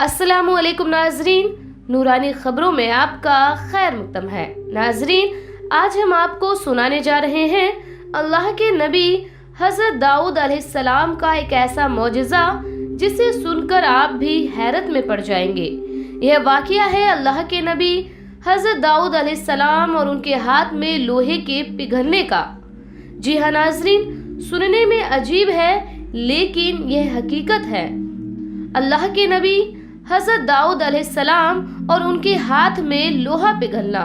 السلام علیکم ناظرین، نورانی خبروں میں آپ کا خیر مقدم ہے۔ ناظرین، آج ہم آپ کو سنانے جا رہے ہیں اللہ کے نبی حضرت داؤد علیہ السلام کا ایک ایسا معجزہ جسے سن کر آپ بھی حیرت میں پڑ جائیں گے۔ یہ واقعہ ہے اللہ کے نبی حضرت داؤد علیہ السلام اور ان کے ہاتھ میں لوہے کے پگھلنے کا۔ جی ہاں ناظرین، سننے میں عجیب ہے لیکن یہ حقیقت ہے۔ اللہ کے نبی حضرت داؤد علیہ السلام اور ان کے ہاتھ میں لوہا پگھلنا۔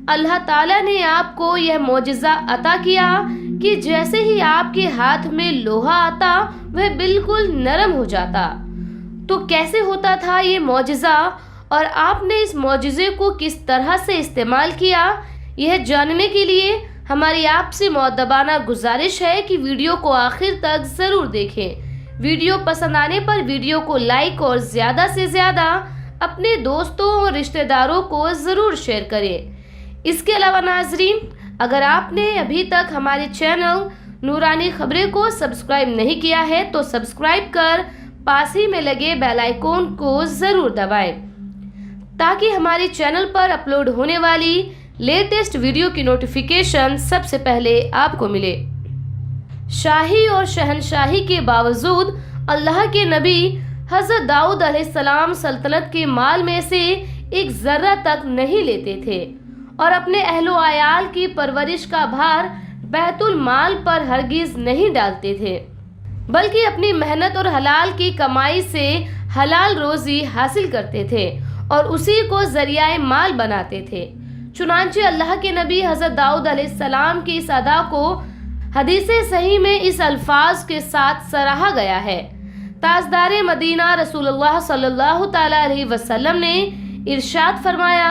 اللہ تعالیٰ نے آپ کو یہ معجزہ عطا کیا کہ جیسے ہی آپ کے ہاتھ میں لوہا آتا وہ بالکل نرم ہو جاتا۔ تو کیسے ہوتا تھا یہ معجزہ اور آپ نے اس معجزے کو کس طرح سے استعمال کیا، یہ جاننے کے لیے ہماری آپ سے مؤدبانہ گزارش ہے کہ ویڈیو کو آخر تک ضرور دیکھیں۔ ویڈیو پسند آنے پر ویڈیو کو لائک اور زیادہ سے زیادہ اپنے دوستوں اور رشتہ داروں کو ضرور شیئر کریں۔ اس کے علاوہ ناظرین، اگر آپ نے ابھی تک ہمارے چینل نورانی خبریں کو سبسکرائب نہیں کیا ہے تو سبسکرائب کر پاس ہی میں لگے بیل آئیکن کو ضرور دبائیں تاکہ ہمارے چینل پر اپلوڈ ہونے والی لیٹسٹ ویڈیو کی نوٹیفیکیشن سب سے پہلے آپ کو ملے۔ شاہی اور شہنشاہی کے باوجود اللہ کے نبی حضرت داؤد علیہ السلام سلطنت کے مال میں سے ایک ذرہ تک نہیں لیتے تھے اور اپنے اہل و عیال کی پرورش کا بھار بیت المال پر ہرگز نہیں ڈالتے تھے، بلکہ اپنی محنت اور حلال کی کمائی سے حلال روزی حاصل کرتے تھے اور اسی کو ذریعہ مال بناتے تھے۔ چنانچہ اللہ کے نبی حضرت داؤد علیہ السلام کی اس ادا کو حدیث صحیح میں اس الفاظ کے ساتھ سراہا گیا ہے۔ تاجدار مدینہ رسول اللہ صلی اللہ تعالی علیہ وسلم نے ارشاد فرمایا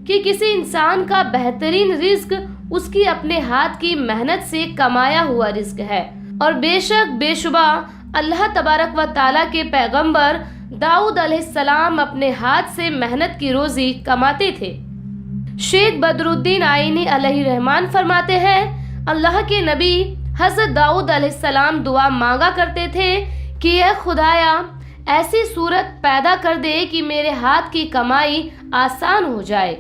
کہ کسی انسان کا بہترین رزق اس کی اپنے ہاتھ کی محنت سے کمایا ہوا رزق ہے، اور بے شک بے شبہ اللہ تبارک و تعالیٰ کے پیغمبر داؤد علیہ السلام اپنے ہاتھ سے محنت کی روزی کماتے تھے۔ شیخ بدر الدین آئینی علیہ رحمان فرماتے ہیں، اللہ کے نبی حضرت داؤد علیہ السلام دعا مانگا کرتے تھے کہ اے خدایا ایسی صورت پیدا کر دے کہ میرے ہاتھ کی کمائی آسان ہو جائے،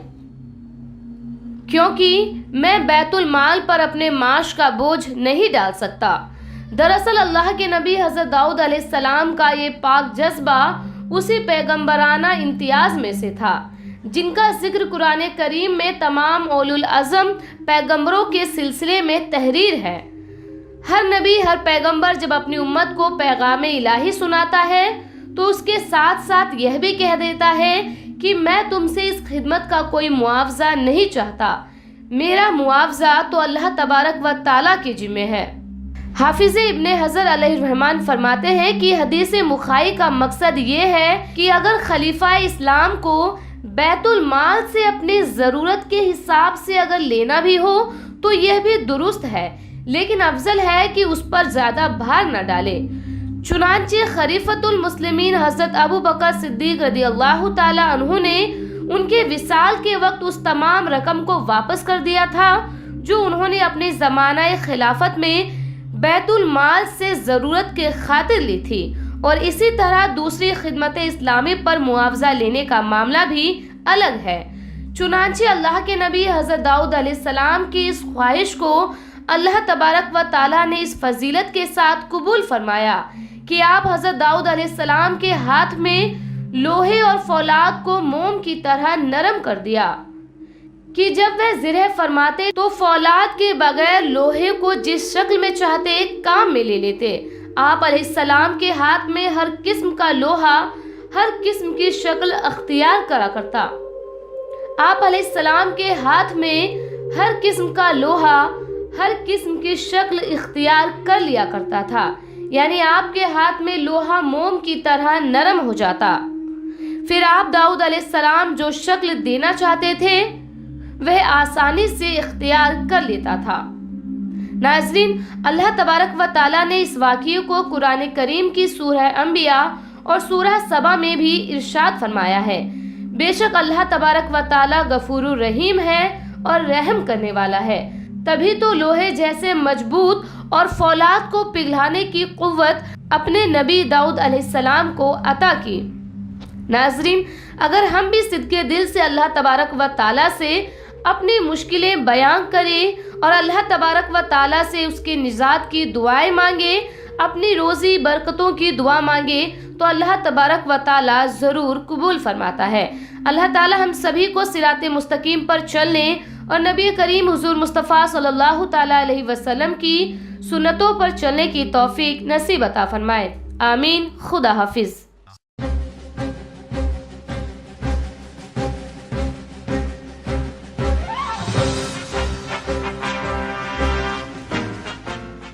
کیونکہ میں بیت المال پر اپنے معاش کا بوجھ نہیں ڈال سکتا۔ دراصل اللہ کے نبی حضرت داؤد علیہ السلام کا یہ پاک جذبہ اسی پیغمبرانہ امتیاز میں سے تھا جن کا ذکر قرآن کریم میں تمام اولو العزم پیغمبروں کے سلسلے میں تحریر ہے۔ ہر نبی ہر پیغمبر جب اپنی امت کو پیغام الہی سناتا ہے تو اس کے ساتھ ساتھ یہ بھی کہہ دیتا ہے کہ میں تم سے اس خدمت کا کوئی معاوضہ نہیں چاہتا، میرا معاوضہ تو اللہ تبارک و تعالیٰ کے ذمہ ہے۔ حافظ ابن حجر علیہ الرحمن فرماتے ہیں کہ حدیث مخائی کا مقصد یہ ہے کہ اگر خلیفہ اسلام کو بیت المال سے اپنی ضرورت کے حساب سے اگر لینا بھی ہو تو یہ بھی درست ہے، لیکن افضل ہے کہ اس پر زیادہ بھار نہ ڈالے۔ چنانچہ خلیفۃ المسلمین حضرت ابو بکر صدیق رضی اللہ تعالی عنہ نے ان کے وصال کے وقت اس تمام رقم کو واپس کر دیا تھا جو انہوں نے اپنے زمانہ خلافت میں بیت المال سے ضرورت کے خاطر لی تھی، اور اسی طرح دوسری خدمت اسلامی پر معاوضہ لینے کا معاملہ بھی الگ ہے۔ چنانچہ اللہ کے نبی حضرت داؤد علیہ السلام کی اس خواہش کو اللہ تبارک و تعالیٰ نے اس فضیلت کے ساتھ قبول فرمایا کہ آپ حضرت داؤد علیہ السلام کے ہاتھ میں لوہے اور فولاد کو موم کی طرح نرم کر دیا کہ جب وہ زرہ فرماتے تو فولاد کے بغیر لوہے کو جس شکل میں چاہتے کام میں لے لیتے۔ آپ علیہ السلام کے ہاتھ میں ہر قسم کا لوہا ہر قسم کی شکل اختیار کرا کرتا۔ آپ علیہ السلام کے ہاتھ میں ہر قسم کا لوہا ہر قسم کی شکل اختیار کر لیا کرتا تھا، یعنی آپ کے ہاتھ میں لوہا موم کی طرح نرم ہو جاتا۔ پھر آپ داؤد علیہ السلام جو شکل دینا چاہتے تھے وہ آسانی سے اختیار کر لیتا تھا۔ ناظرین، اللہ تبارک و تعالیٰ نے اس واقعے کو قرآن کریم کی سورہ انبیاء اور سورہ سبا میں بھی ارشاد فرمایا ہے۔ بے شک اللہ تبارک و تعالیٰ غفور الرحیم ہے اور رحم کرنے والا ہے۔ تبھی تو لوہے جیسے مضبوط اور فولاد کو پگھلانے کی قوت اپنے نبی داؤد علیہ السلام کو عطا کی۔ ناظرین، اگر ہم بھی صدقے دل سے اللہ تبارک و تعالیٰ سے اپنی مشکلیں بیان کریں اور اللہ تبارک و تعالیٰ سے اس کے نجات کی دعائیں مانگیں، اپنی روزی برکتوں کی دعا مانگے تو اللہ تبارک و تعالیٰ ضرور قبول فرماتا ہے۔ اللہ تعالیٰ ہم سبھی کو صراط مستقیم پر چلنے اور نبی کریم حضور مصطفیٰ صلی اللہ تعالیٰ علیہ وسلم کی سنتوں پر چلنے کی توفیق نصیب عطا فرمائے۔ آمین۔ خدا حافظ۔